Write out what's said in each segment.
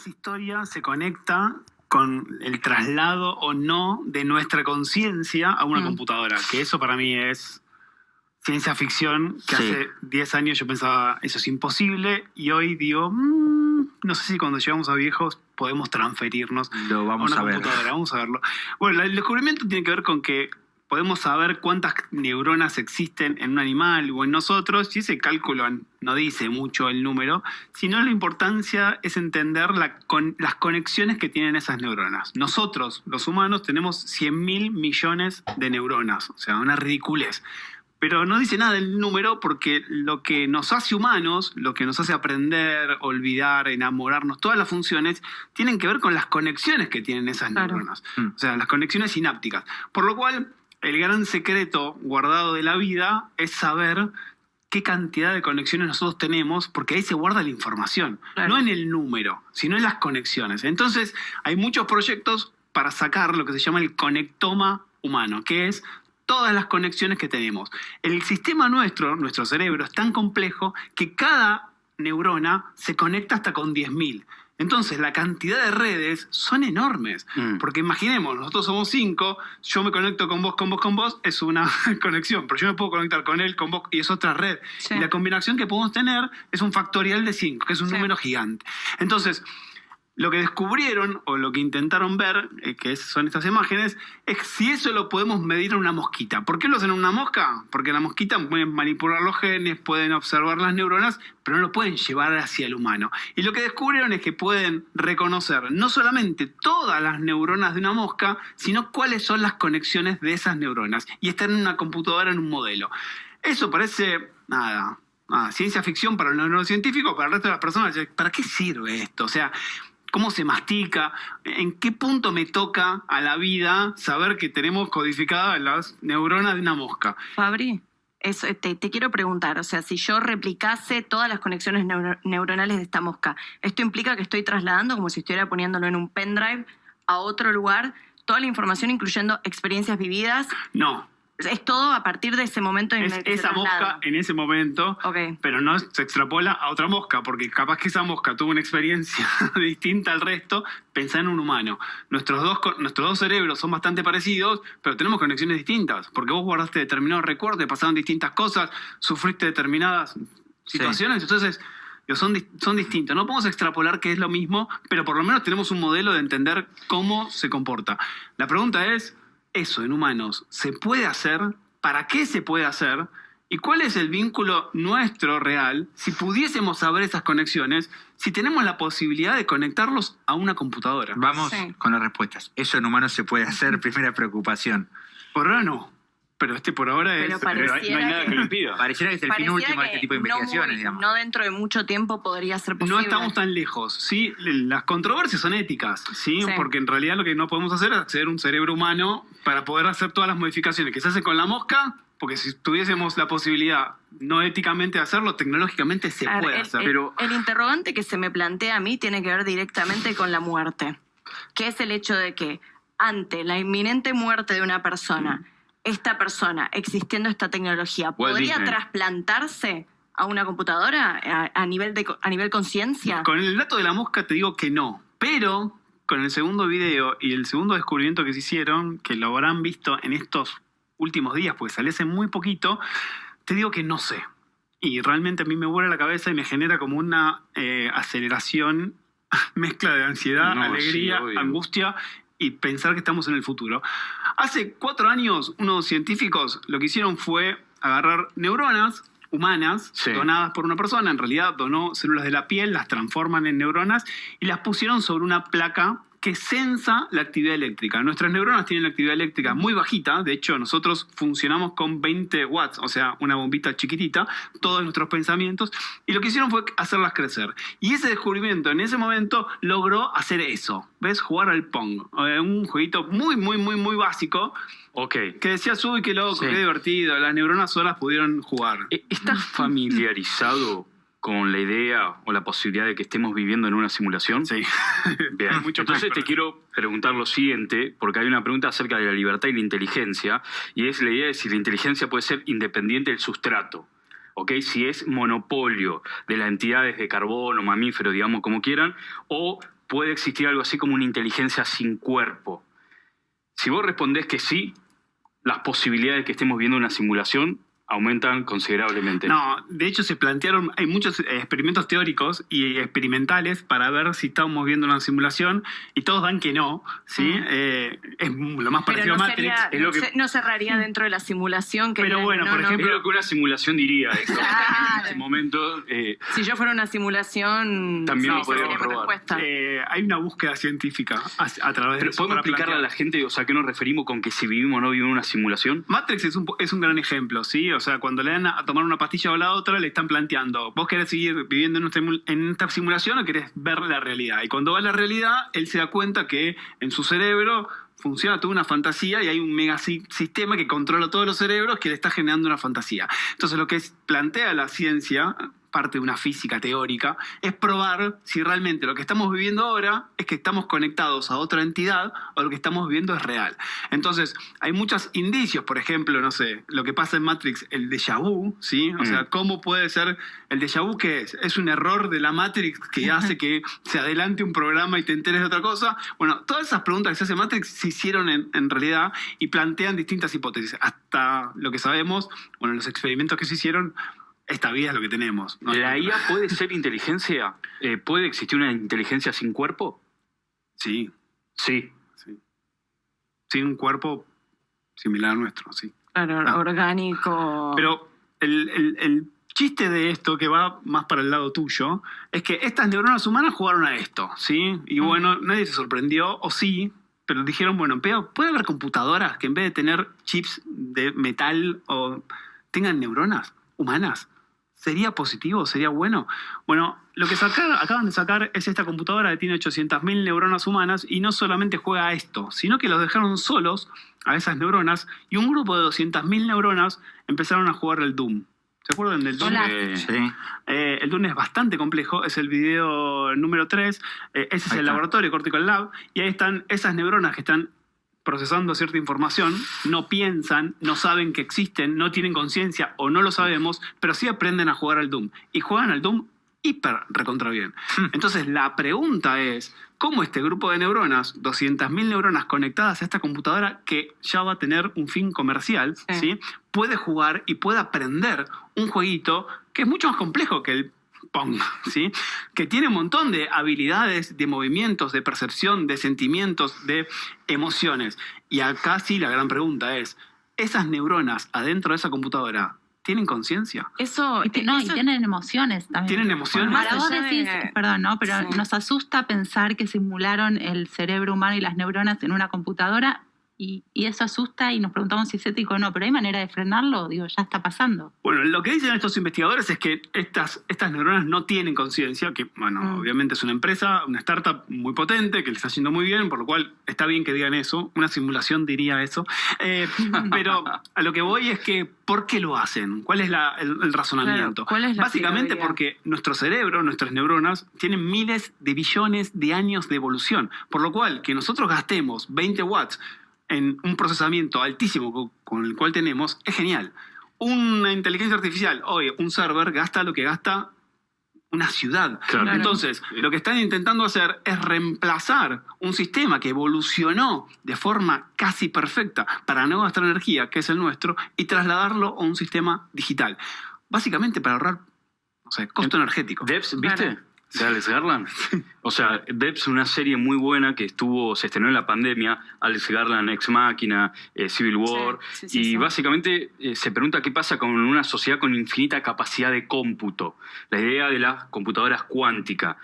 esa historia se conecta con el traslado o no de nuestra conciencia a una computadora, que eso para mí es ciencia ficción, que hace 10 años yo pensaba eso es imposible y hoy digo, no sé si cuando llegamos a viejos podemos transferirnos a una computadora. Vamos a verlo. Bueno, el descubrimiento tiene que ver con que podemos saber cuántas neuronas existen en un animal o en nosotros, y ese cálculo no dice mucho el número, sino la importancia es entender las conexiones que tienen esas neuronas. Nosotros, los humanos, tenemos 100.000 millones de neuronas, o sea, una ridiculez. Pero no dice nada del número porque lo que nos hace humanos, lo que nos hace aprender, olvidar, enamorarnos, todas las funciones, tienen que ver con las conexiones que tienen esas neuronas. O sea, las conexiones sinápticas. Por lo cual, el gran secreto guardado de la vida es saber qué cantidad de conexiones nosotros tenemos, porque ahí se guarda la información. No en el número, sino en las conexiones. Entonces, hay muchos proyectos para sacar lo que se llama el conectoma humano, que es todas las conexiones que tenemos. El sistema nuestro cerebro, es tan complejo que cada neurona se conecta hasta con 10.000. Entonces, la cantidad de redes son enormes. Porque imaginemos, nosotros somos 5, yo me conecto con vos, es una conexión. Pero yo me puedo conectar con él, con vos, y es otra red. Y la combinación que podemos tener es un factorial de 5, que es un número gigante. Entonces, lo que descubrieron, o lo que intentaron ver, que son estas imágenes, es si eso lo podemos medir en una mosquita. ¿Por qué lo hacen en una mosca? Porque la mosquita pueden manipular los genes, pueden observar las neuronas, pero no lo pueden llevar hacia el humano. Y lo que descubrieron es que pueden reconocer no solamente todas las neuronas de una mosca, sino cuáles son las conexiones de esas neuronas. Y están en una computadora, en un modelo. Eso parece, ciencia ficción para el neurocientífico, para el resto de las personas. ¿Para qué sirve esto? O sea, ¿cómo se mastica? ¿En qué punto me toca a la vida saber que tenemos codificadas las neuronas de una mosca? Fabri, eso, te quiero preguntar, o sea, si yo replicase todas las conexiones neuronales de esta mosca, ¿esto implica que estoy trasladando, como si estuviera poniéndolo en un pendrive, a otro lugar, toda la información incluyendo experiencias vividas? No. Es todo a partir de ese momento en el que esa mosca en ese momento, pero no se extrapola a otra mosca, porque capaz que esa mosca tuvo una experiencia distinta al resto. Pensá en un humano. Nuestros dos cerebros son bastante parecidos, pero tenemos conexiones distintas, porque vos guardaste determinados recuerdos, te pasaron distintas cosas, sufriste determinadas situaciones, entonces son distintos. No podemos extrapolar que es lo mismo, pero por lo menos tenemos un modelo de entender cómo se comporta. La pregunta es, ¿eso en humanos se puede hacer? ¿Para qué se puede hacer? ¿Y cuál es el vínculo nuestro real si pudiésemos saber esas conexiones, si tenemos la posibilidad de conectarlos a una computadora? Vamos con las respuestas. ¿Eso en humanos se puede hacer? Primera preocupación. Por ahora no. Pero por ahora pero no hay nada que lo impida. Pareciera que es el fin último de este tipo de investigaciones, digamos. No dentro de mucho tiempo podría ser posible. No estamos tan lejos, ¿sí? Las controversias son éticas, ¿sí? Porque en realidad lo que no podemos hacer es acceder a un cerebro humano para poder hacer todas las modificaciones que se hacen con la mosca, porque si tuviésemos la posibilidad no éticamente de hacerlo, tecnológicamente se puede hacer. El interrogante que se me plantea a mí tiene que ver directamente con la muerte, que es el hecho de que ante la inminente muerte de una persona, esta persona, existiendo esta tecnología, ¿podría trasplantarse a una computadora a nivel conciencia? Con el dato de la mosca te digo que no, pero con el segundo video y el segundo descubrimiento que se hicieron, que lo habrán visto en estos últimos días, porque salió hace muy poquito, te digo que no sé. Y realmente a mí me vuela la cabeza y me genera como una aceleración, mezcla de ansiedad, alegría, angustia, y pensar que estamos en el futuro. Hace 4 años, unos científicos lo que hicieron fue agarrar neuronas humanas donadas por una persona. En realidad donó células de la piel, las transforman en neuronas y las pusieron sobre una placa que sensa la actividad eléctrica. Nuestras neuronas tienen la actividad eléctrica muy bajita. De hecho, nosotros funcionamos con 20 watts, o sea, una bombita chiquitita, todos nuestros pensamientos. Y lo que hicieron fue hacerlas crecer. Y ese descubrimiento en ese momento logró hacer eso. ¿Ves? Jugar al Pong. Un jueguito muy, muy, muy, muy básico. Que decías, uy, qué loco, qué divertido. Las neuronas solas pudieron jugar. ¿Estás familiarizado con la idea o la posibilidad de que estemos viviendo en una simulación? Sí. Bien. Entonces te quiero preguntar lo siguiente, porque hay una pregunta acerca de la libertad y la inteligencia, y es la idea de si la inteligencia puede ser independiente del sustrato. Si es monopolio de las entidades de carbono, mamíferos, digamos como quieran, o puede existir algo así como una inteligencia sin cuerpo. Si vos respondés que sí, las posibilidades de que estemos viendo una simulación aumentan considerablemente. No, de hecho se plantearon, hay muchos experimentos teóricos y experimentales para ver si estamos viendo una simulación y todos dan que no, ¿sí? Es lo más parecido Pero no, a Matrix. sería, Es lo que, no cerraría dentro de la simulación. Que Pero digan, bueno, por Es ejemplo, lo que una simulación diría. Eso. Claro. En ese momento... Si yo fuera una simulación, También sí, lo podríamos sería mi probar. respuesta. hay una búsqueda científica a través de Pero eso ¿podemos para explicarle a plantear. la gente, o sea, a qué nos referimos con que si vivimos o no vivimos una simulación? Matrix es un gran ejemplo, ¿sí? O sea, cuando le dan a tomar una pastilla o la otra, le están planteando, ¿vos querés seguir viviendo en esta simulación o querés ver la realidad? Y cuando va a la realidad, él se da cuenta que en su cerebro funciona toda una fantasía y hay un mega sistema que controla todos los cerebros que le está generando una fantasía. Entonces, lo que plantea la ciencia, parte de una física teórica, es probar si realmente lo que estamos viviendo ahora es que estamos conectados a otra entidad o lo que estamos viviendo es real. Entonces, hay muchos indicios, por ejemplo, no sé, lo que pasa en Matrix, el déjà vu, ¿sí? O sea, ¿cómo puede ser el déjà vu? ¿Qué es? ¿Es un error de la Matrix que hace que se adelante un programa y te enteres de otra cosa? Bueno, todas esas preguntas que se hace Matrix se hicieron en realidad y plantean distintas hipótesis. Hasta lo que sabemos, bueno, los experimentos que se hicieron, esta vida es lo que tenemos, ¿no? ¿La IA puede ser inteligencia? ¿Puede existir una inteligencia sin cuerpo? Sí, Sí. sí. Sí, un cuerpo similar al nuestro, sí. Claro, orgánico. Pero el chiste de esto, que va más para el lado tuyo, es que estas neuronas humanas jugaron a esto, ¿sí? Y bueno, nadie se sorprendió, o sí, pero dijeron, bueno, ¿puede haber computadoras que en vez de tener chips de metal o tengan neuronas humanas? ¿Sería positivo? ¿Sería bueno? Bueno, lo que acaban de sacar es esta computadora que tiene 800.000 neuronas humanas y no solamente juega a esto, sino que los dejaron solos a esas neuronas y un grupo de 200.000 neuronas empezaron a jugar el Doom. ¿Se acuerdan del Doom? Hola. Sí. El Doom es bastante complejo, es el video número 3, ese es Ahí el está. laboratorio Cortical Lab, y ahí están esas neuronas que están procesando cierta información, no piensan, no saben que existen, no tienen conciencia o no lo sabemos, pero sí aprenden a jugar al Doom. Y juegan al Doom hiper recontra bien. Entonces la pregunta es, ¿cómo este grupo de neuronas, 200.000 neuronas conectadas a esta computadora que ya va a tener un fin comercial, ¿sí? Puede jugar y puede aprender un jueguito que es mucho más complejo que el Pong, ¿sí? Que tiene un montón de habilidades, de movimientos, de percepción, de sentimientos, de emociones. Y acá sí la gran pregunta es, ¿esas neuronas adentro de esa computadora tienen conciencia? Eso, Y tienen emociones también. ¿Tienen emociones? Más Para vos allá decís, de- perdón, ¿no? Pero Sí. nos asusta pensar que simularon el cerebro humano y las neuronas en una computadora y eso asusta y nos preguntamos si es ético o no, pero ¿hay manera de frenarlo? Digo, ya está pasando. Bueno, lo que dicen estos investigadores es que estas neuronas no tienen conciencia, que, bueno, obviamente es una empresa, una startup muy potente, que le está yendo muy bien, por lo cual está bien que digan eso, una simulación diría eso, pero a lo que voy es que, ¿por qué lo hacen? ¿Cuál es el razonamiento? Claro, ¿cuál es la Básicamente finalidad? porque nuestro cerebro, nuestras neuronas, tienen miles de billones de años de evolución, por lo cual que nosotros gastemos 20 watts en un procesamiento altísimo con el cual tenemos, es genial. Una inteligencia artificial, hoy un server gasta lo que gasta una ciudad. Claro. Entonces, lo que están intentando hacer es reemplazar un sistema que evolucionó de forma casi perfecta para no gastar energía, que es el nuestro, y trasladarlo a un sistema digital. Básicamente para ahorrar, no sé, costo energético. ¿Debs, viste? Claro. De Alex Garland. O sea, Debs, una serie muy buena que se estrenó en la pandemia, Alex Garland, Ex Machina, Civil War, Sí, y sí. básicamente se pregunta qué pasa con una sociedad con infinita capacidad de cómputo. La idea de las computadoras cuánticas,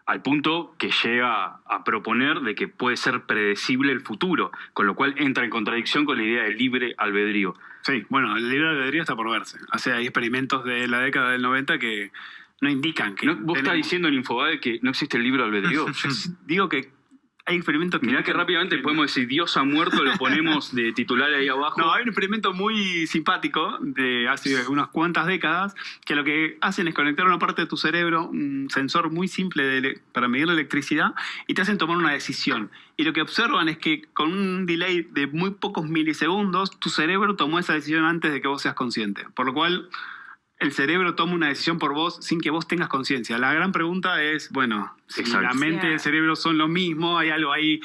al punto que llega a proponer de que puede ser predecible el futuro, con lo cual entra en contradicción con la idea del libre albedrío. Sí, bueno, el libre albedrío está por verse. O sea, hay experimentos de la década del 90 que no indican que... ¿Vos estás tenemos- diciendo en Infobae que no existe el libre albedrío? Digo que hay experimentos que... Mirá que rápidamente podemos decir Dios ha muerto, lo ponemos de titular ahí abajo. No, hay un experimento muy simpático de hace unas cuantas décadas que lo que hacen es conectar una parte de tu cerebro, un sensor muy simple para medir la electricidad, y te hacen tomar una decisión. Y lo que observan es que con un delay de muy pocos milisegundos, tu cerebro tomó esa decisión antes de que vos seas consciente. Por lo cual el cerebro toma una decisión por vos sin que vos tengas conciencia. La gran pregunta es, bueno, si Exacto. la mente y el cerebro son lo mismo, hay algo ahí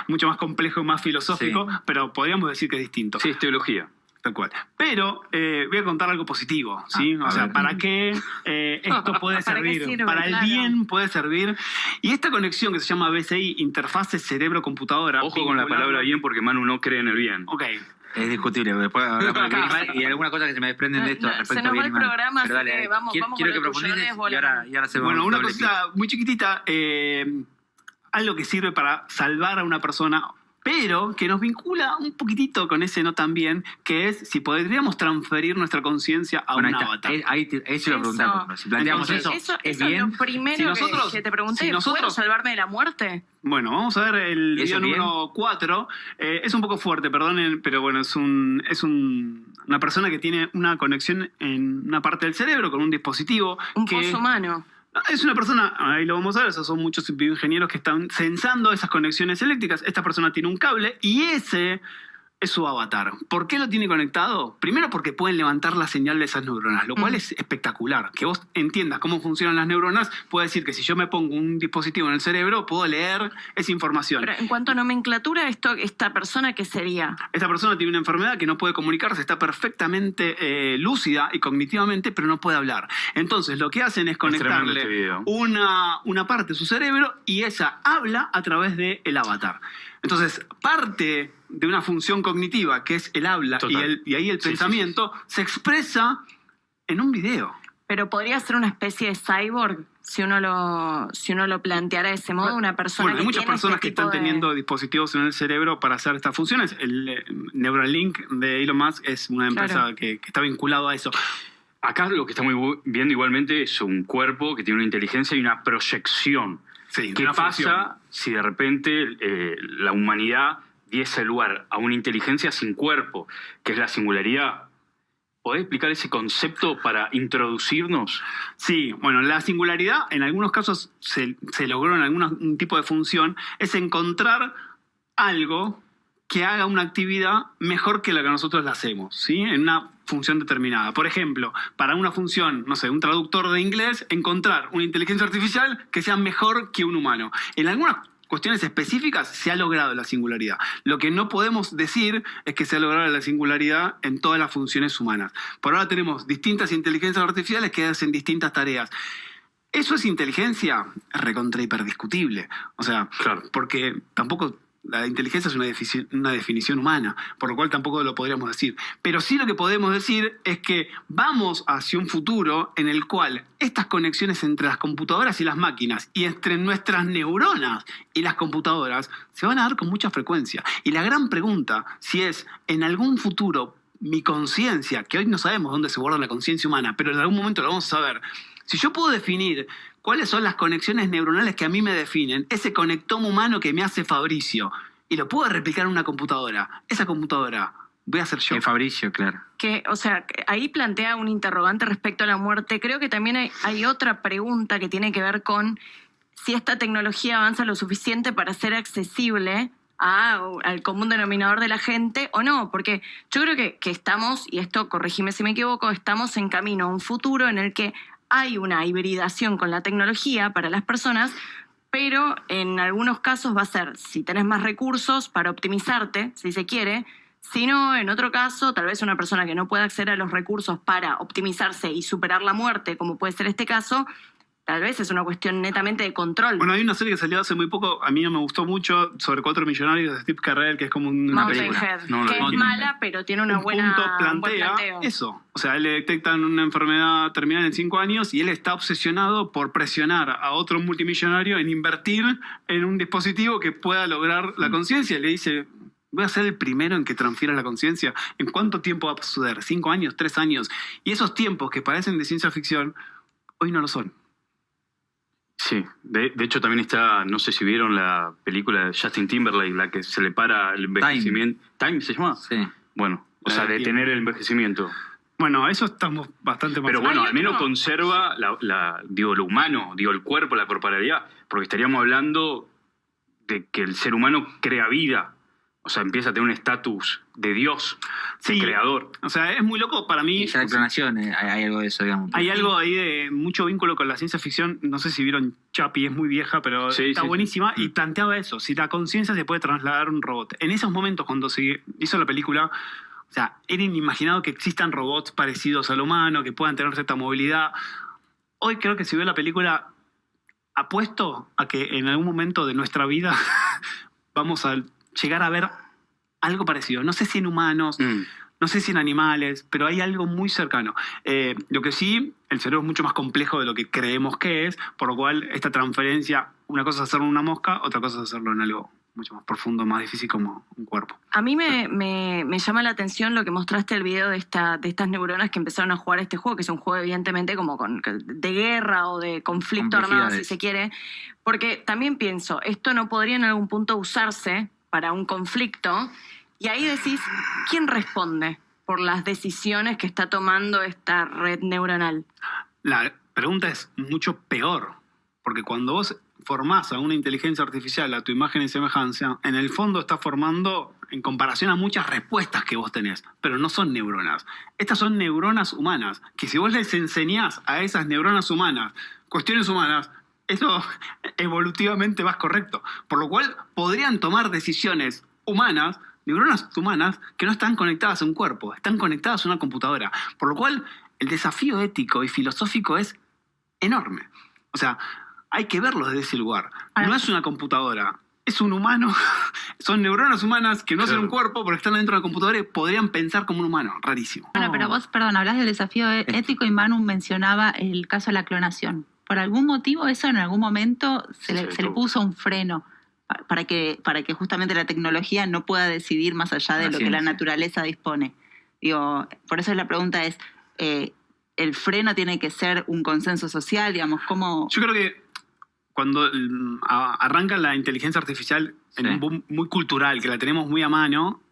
mucho más complejo, más filosófico, Sí. pero podríamos decir que es distinto. Sí, es teología. Tal cual. Pero voy a contar algo positivo, ¿sí? A O sea, ver. ¿para qué esto puede ¿Para qué servir? sirve? Para el Claro. bien puede servir. Y esta conexión que se llama BCI, interfase cerebro-computadora. Ojo con la vinculando- palabra bien porque Manu no cree en el bien. Ok. Es discutible, después hablamos de bien y mal, y alguna cosa que se me desprenden de esto No, respecto se a nos bien va y el mal. programa, Pero así dale, que vamos quiero con que lo tuyo, profundices Nes, vos y ahora hacemos Bueno, una doble cosita muy chiquitita, algo que sirve para salvar a una persona, pero que nos vincula un poquitito con ese no tan bien, que es si podríamos transferir nuestra conciencia a Bueno, un ahí avatar. está. Ahí te iba a preguntar. Eso. Pablo. Si planteamos Entonces, eso, ¿es es bien? lo primero Si nosotros- que te pregunté. si nosotros- ¿Puedo salvarme de la muerte? Bueno, vamos a ver el ¿Eso video bien? número 4. Es un poco fuerte, perdonen, pero bueno, es una persona que tiene una conexión en una parte del cerebro con un dispositivo. Un que pozo humano. Es una persona, ahí lo vamos a ver, esos son muchos bioingenieros que están sensando esas conexiones eléctricas. Esta persona tiene un cable y ese es su avatar. ¿Por qué lo tiene conectado? Primero porque pueden levantar la señal de esas neuronas, lo cual es espectacular. Que vos entiendas cómo funcionan las neuronas puede decir que si yo me pongo un dispositivo en el cerebro, puedo leer esa información. Pero en cuanto a nomenclatura, esta persona, ¿qué sería? Esta persona tiene una enfermedad que no puede comunicarse, está perfectamente lúcida y cognitivamente, pero no puede hablar. Entonces, lo que hacen es tremendo conectarle este video. una parte de su cerebro y ella habla a través del avatar. Entonces, parte de una función cognitiva, que es el habla Total. y ahí el Sí, pensamiento, se expresa en un video. Pero podría ser una especie de cyborg, si uno lo planteara de ese modo, una persona Bueno, hay que muchas tiene personas este que están tipo de- teniendo dispositivos en el cerebro para hacer estas funciones. El Neuralink de Elon Musk es una empresa Claro. que está vinculado a eso. Acá lo que estamos viendo igualmente es un cuerpo que tiene una inteligencia y una proyección. Sí, ¿Qué una pasa función. si de repente la humanidad diese lugar a una inteligencia sin cuerpo, que es la singularidad? ¿Podés explicar ese concepto para introducirnos? Sí, bueno, la singularidad en algunos casos se logró en algún tipo de función, es encontrar algo que haga una actividad mejor que la que nosotros la hacemos, ¿sí? En una función determinada. Por ejemplo, para una función, no sé, un traductor de inglés, encontrar una inteligencia artificial que sea mejor que un humano. En algunas cuestiones específicas se ha logrado la singularidad. Lo que no podemos decir es que se ha logrado la singularidad en todas las funciones humanas. Por ahora tenemos distintas inteligencias artificiales que hacen distintas tareas. ¿Eso es inteligencia? Recontra hiperdiscutible. O sea, Claro. porque tampoco la inteligencia es una definición humana, por lo cual tampoco lo podríamos decir. Pero sí lo que podemos decir es que vamos hacia un futuro en el cual estas conexiones entre las computadoras y las máquinas y entre nuestras neuronas y las computadoras se van a dar con mucha frecuencia. Y la gran pregunta, si es en algún futuro mi conciencia, que hoy no sabemos dónde se guarda la conciencia humana, pero en algún momento lo vamos a saber, si yo puedo definir cuáles son las conexiones neuronales que a mí me definen, ese conectoma humano que me hace Fabricio, y lo puedo replicar en una computadora, esa computadora voy a ser yo. Fabricio, claro. Que, o sea, ahí plantea un interrogante respecto a la muerte. Creo que también hay otra pregunta que tiene que ver con si esta tecnología avanza lo suficiente para ser accesible al común denominador de la gente o no, porque yo creo que estamos, y esto corregime si me equivoco, estamos en camino a un futuro en el que hay una hibridación con la tecnología para las personas, pero en algunos casos va a ser, si tenés más recursos para optimizarte, si se quiere, si no, en otro caso, tal vez una persona que no pueda acceder a los recursos para optimizarse y superar la muerte, como puede ser este caso, tal vez es una cuestión netamente de control. Bueno, hay una serie que salió hace muy poco, a mí no me gustó mucho, sobre 4 millonarios de Steve Carell, que es como una Mountain película. Head, No, que es no, mala, pero tiene una Un buena punto un buen plantea planteo. eso. O sea, le detectan una enfermedad terminal en 5 años y él está obsesionado por presionar a otro multimillonario en invertir en un dispositivo que pueda lograr la conciencia. Le dice, voy a ser el primero en que transfiera la conciencia. ¿En cuánto tiempo va a suceder? ¿5 años? ¿3 años? Y esos tiempos que parecen de ciencia ficción, hoy no lo son. Sí, de hecho también está, no sé si vieron la película de Justin Timberlake, la que se le para el envejecimiento. ¿Time se llama? Sí. Bueno, o La sea, del detener tiempo. el envejecimiento. Bueno, eso estamos bastante más Pero bueno, Hay al menos otro- conserva lo humano, el cuerpo, la corporalidad, porque estaríamos hablando de que el ser humano crea vida. O sea, empieza a tener un estatus de Dios, de Sí. creador. O sea, es muy loco para mí. Y ya la clonación, hay algo de eso, digamos. Hay algo ahí de mucho vínculo con la ciencia ficción. No sé si vieron Chappie, es muy vieja, pero Sí, está sí, buenísima. Y planteaba eso: si la conciencia se puede trasladar a un robot. En esos momentos, cuando se hizo la película, o sea, era inimaginado que existan robots parecidos al humano, que puedan tener cierta movilidad. Hoy creo que si veo la película, apuesto a que en algún momento de nuestra vida vamos a llegar a ver algo parecido. No sé si en humanos. No sé si en animales, pero hay algo muy cercano. Lo que sí, el cerebro es mucho más complejo de lo que creemos que es, por lo cual esta transferencia, una cosa es hacerlo en una mosca, otra cosa es hacerlo en algo mucho más profundo, más difícil como un cuerpo. A mí me llama la atención lo que mostraste el video de estas neuronas que empezaron a jugar este juego, que es un juego evidentemente como de guerra o de conflicto armado, si se quiere. Porque también pienso, esto no podría en algún punto usarse para un conflicto. Y ahí decís, ¿quién responde por las decisiones que está tomando esta red neuronal? La pregunta es mucho peor, porque cuando vos formás a una inteligencia artificial a tu imagen y semejanza, en el fondo estás formando en comparación a muchas respuestas que vos tenés, pero no son neuronas. Estas son neuronas humanas, que si vos les enseñás a esas neuronas humanas cuestiones humanas, eso evolutivamente va correcto. Por lo cual podrían tomar decisiones humanas, neuronas humanas, que no están conectadas a un cuerpo, están conectadas a una computadora. Por lo cual el desafío ético y filosófico es enorme. O sea, hay que verlo desde ese lugar. No es una computadora, es un humano. Son neuronas humanas que no son un cuerpo porque están dentro de la computadora y podrían pensar como un humano. Rarísimo. Bueno, pero vos, perdón, hablas del desafío ético y Manu mencionaba el caso de la clonación. Por algún motivo eso en algún momento se le puso un freno para que justamente la tecnología no pueda decidir más allá de lo que la naturaleza dispone. Digo, por eso la pregunta es, ¿el freno tiene que ser un consenso social? Digamos, ¿cómo? Yo creo que cuando arranca la inteligencia artificial en un boom muy cultural, que la tenemos muy a mano,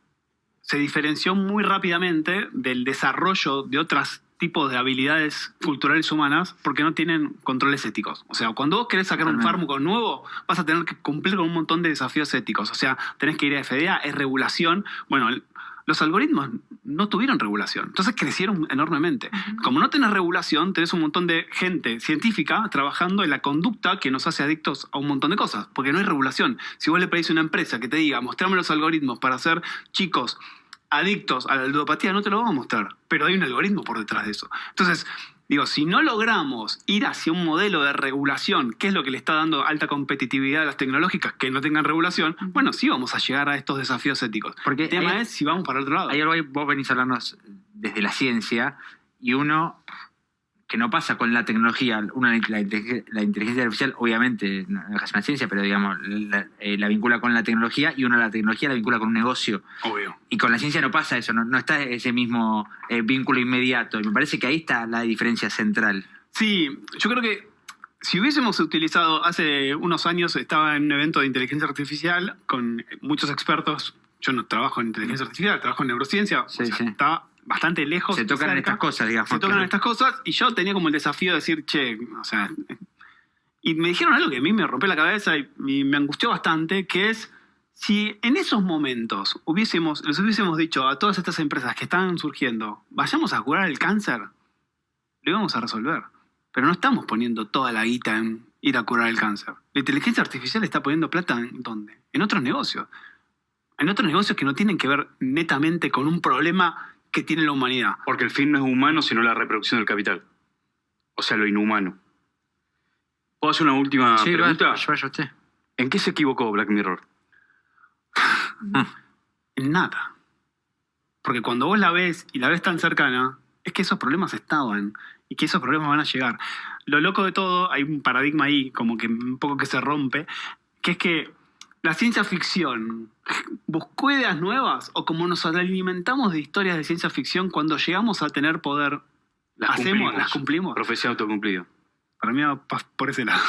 se diferenció muy rápidamente del desarrollo de otros tipos de habilidades culturales humanas porque no tienen controles éticos. O sea, cuando vos querés sacar un fármaco nuevo, vas a tener que cumplir con un montón de desafíos éticos. O sea, tenés que ir a FDA, es regulación. Bueno, los algoritmos no tuvieron regulación, entonces crecieron enormemente. Como no tenés regulación, tenés un montón de gente científica trabajando en la conducta que nos hace adictos a un montón de cosas, porque no hay regulación. Si vos le pedís a una empresa que te diga, mostrame los algoritmos para hacer chicos adictos a la ludopatía, no te lo vamos a mostrar, pero hay un algoritmo por detrás de eso. Entonces, digo, si no logramos ir hacia un modelo de regulación, que es lo que le está dando alta competitividad a las tecnológicas que no tengan regulación, bueno, sí vamos a llegar a estos desafíos éticos. Porque el tema es si vamos para el otro lado. Hay algo ahí, vos venís a hablarnos desde la ciencia, y uno que no pasa con la tecnología, la inteligencia artificial obviamente no es una ciencia, pero digamos la vincula con la tecnología, y uno la tecnología la vincula con un negocio. Obvio. Y con la ciencia no pasa eso, no está ese mismo vínculo inmediato. Y me parece que ahí está la diferencia central. Sí, yo creo que si hubiésemos utilizado, hace unos años estaba en un evento de inteligencia artificial con muchos expertos. Yo no trabajo en inteligencia artificial, trabajo en neurociencia. Sí, o sea, sí. está bastante lejos. Se tocan cerca. estas cosas, digamos. Se tocan estas cosas y yo tenía como el desafío de decir, che, o sea... Y me dijeron algo que a mí me rompió la cabeza y me angustió bastante, que es, si en esos momentos les hubiésemos dicho a todas estas empresas que están surgiendo, vayamos a curar el cáncer, lo íbamos a resolver. Pero no estamos poniendo toda la guita en ir a curar el cáncer. La inteligencia artificial está poniendo plata ¿en dónde? En otros negocios. En otros negocios que no tienen que ver netamente con un problema que tiene la humanidad. Porque el fin no es humano, sino la reproducción del capital. O sea, lo inhumano. ¿Puedo hacer una última pregunta? Vaya usted. ¿En qué se equivocó Black Mirror? En nada. Porque cuando vos la ves y la ves tan cercana, es que esos problemas estaban y que esos problemas van a llegar. Lo loco de todo, hay un paradigma ahí como que un poco que se rompe, que es que la ciencia ficción buscó ideas nuevas, o como nos alimentamos de historias de ciencia ficción, cuando llegamos a tener poder, las cumplimos. Profecía autocumplida. Para mí va por ese lado.